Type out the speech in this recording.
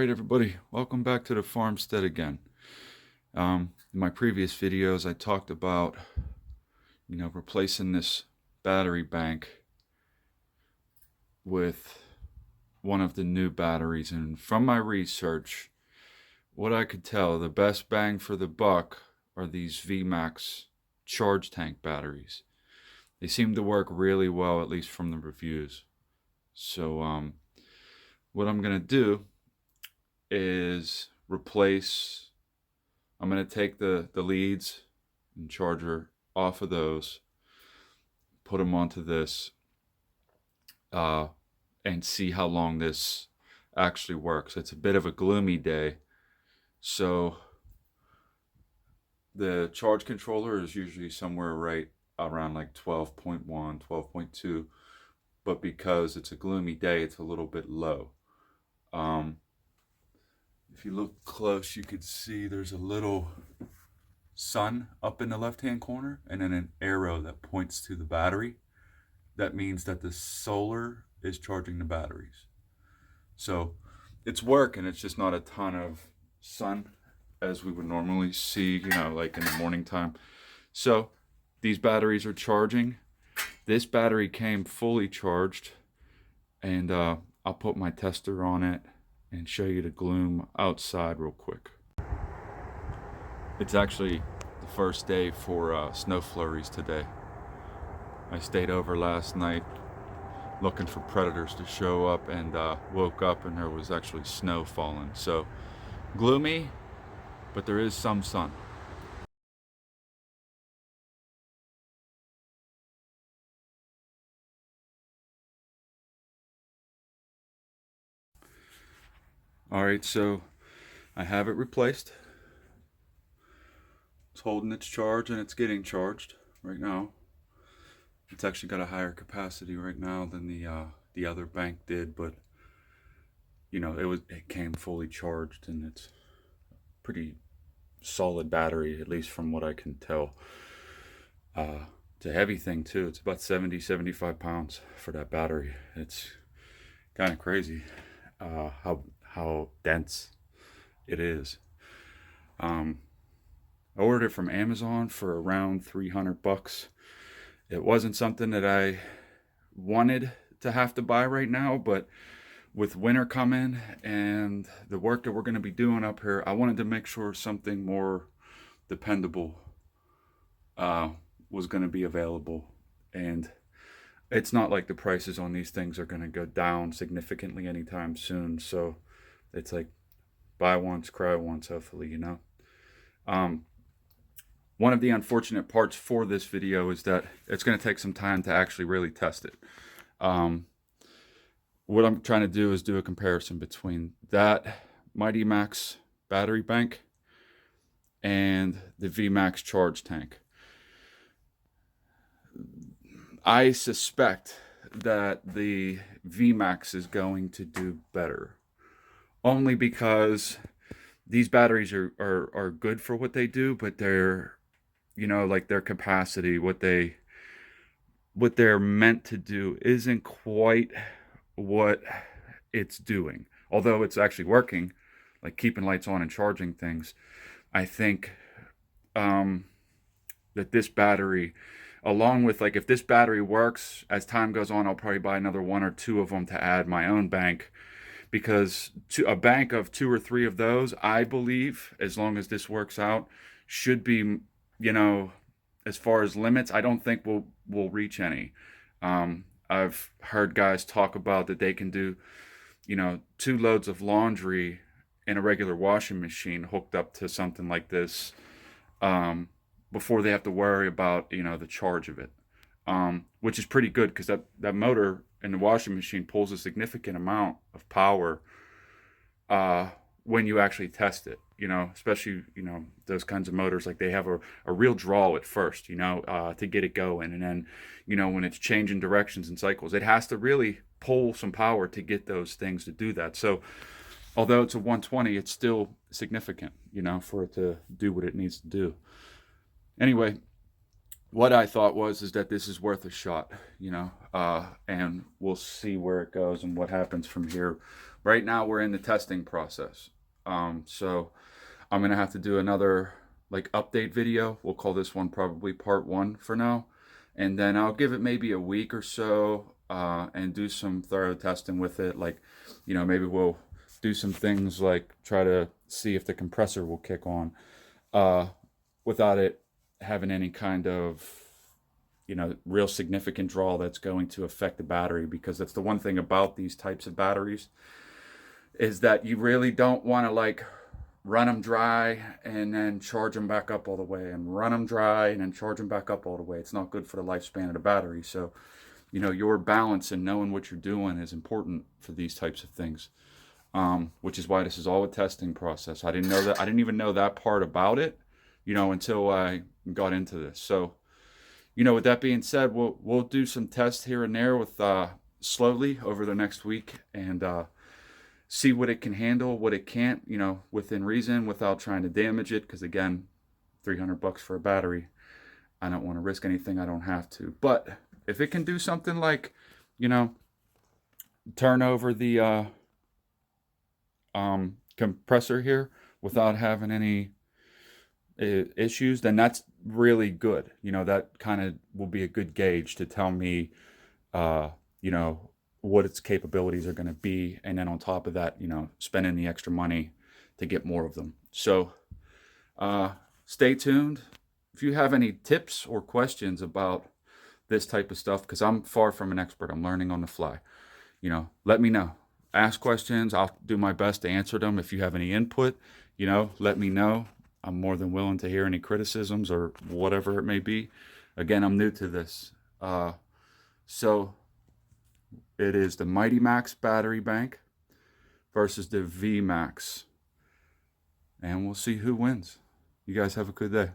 Alright everybody, welcome back to the farmstead again. In my previous videos I talked about, replacing this battery bank with one of the new batteries, and from my research, what I could tell, the best bang for the buck are these VMAX CHARGE TANK batteries. They seem to work really well, at least from the reviews. So what I'm going to do is I'm going to take the leads and charger off of those, put them onto this, and see how long this actually works. It's a bit of a gloomy day, so the charge controller is usually somewhere right around like 12.1, 12.2, but because it's a gloomy day, it's a little bit low. If you look close, you could see there's a little sun up in the left-hand corner and then an arrow that points to the battery. That means that the solar is charging the batteries. So it's working, it's just not a ton of sun as we would normally see, like in the morning time. So these batteries are charging. This battery came fully charged, and I'll put my tester on it and show you the gloom outside real quick. It's actually the first day for snow flurries today. I stayed over last night looking for predators to show up, and woke up and there was actually snow falling. So gloomy, but there is some sun. Alright, so I have it replaced. It's holding its charge and it's getting charged right now. It's actually got a higher capacity right now than the other bank did, but it came fully charged, and it's a pretty solid battery, at least from what I can tell. It's a heavy thing too. It's about 75 pounds for that battery. It's kind of crazy how dense it is. I ordered it from Amazon for around 300 bucks. It wasn't something that I wanted to have to buy right now, but with winter coming and the work that we're going to be doing up here, I wanted to make sure something more dependable was going to be available. And it's not like the prices on these things are going to go down significantly anytime soon. So it's like buy once, cry once, hopefully, One of the unfortunate parts for this video is that it's going to take some time to actually really test it. What I'm trying to do is do a comparison between that Mighty Max battery bank and the VMAX CHARGE TANK. I suspect that the VMAX is going to do better, only because these batteries are good for what they do, but they're, like their capacity, what they're meant to do isn't quite what it's doing. Although it's actually working, like keeping lights on and charging things. I think that this battery, along with, like, if this battery works, as time goes on, I'll probably buy another one or two of them to add my own bank, because a bank of 2 or 3 of those, I believe, as long as this works out, should be, as far as limits, I don't think we'll reach any. I've heard guys talk about that they can do, 2 loads of laundry in a regular washing machine hooked up to something like this, before they have to worry about, the charge of it, which is pretty good, because that motor in the washing machine pulls a significant amount of power when you actually test it, especially, those kinds of motors, like they have a real draw at first, to get it going. And then, when it's changing directions and cycles, it has to really pull some power to get those things to do that. So although it's a 120, it's still significant, for it to do what it needs to do. Anyway, what I thought is that this is worth a shot, and we'll see where it goes and what happens from here. Right now, we're in the testing process. So I'm gonna have to do another like update video. We'll call this one probably part one for now, and then I'll give it maybe a week or so, and do some thorough testing with it. Like, maybe we'll do some things like try to see if the compressor will kick on, uh, without it having any kind of real significant draw that's going to affect the battery, because that's the one thing about these types of batteries is that you really don't want to like run them dry and then charge them back up all the way, and run them dry and then charge them back up all the way. It's not good for the lifespan of the battery. So your balance and knowing what you're doing is important for these types of things, which is why this is all a testing process. I didn't know that. I didn't even know that part about it, until I got into this. So with that being said, we'll do some tests here and there with slowly over the next week, and see what it can handle, what it can't, within reason, without trying to damage it. Because again, $300 for a battery, I don't want to risk anything I don't have to. But if it can do something like, turn over the compressor here without having any issues, then that's really good. That kind of will be a good gauge to tell me, what its capabilities are going to be. And then on top of that, spending the extra money to get more of them. So stay tuned. If you have any tips or questions about this type of stuff, because I'm far from an expert, I'm learning on the fly, let me know. Ask questions. I'll do my best to answer them. If you have any input, let me know. I'm more than willing to hear any criticisms or whatever it may be. Again, I'm new to this. So it is the Mighty Max battery bank versus the VMAX. And we'll see who wins. You guys have a good day.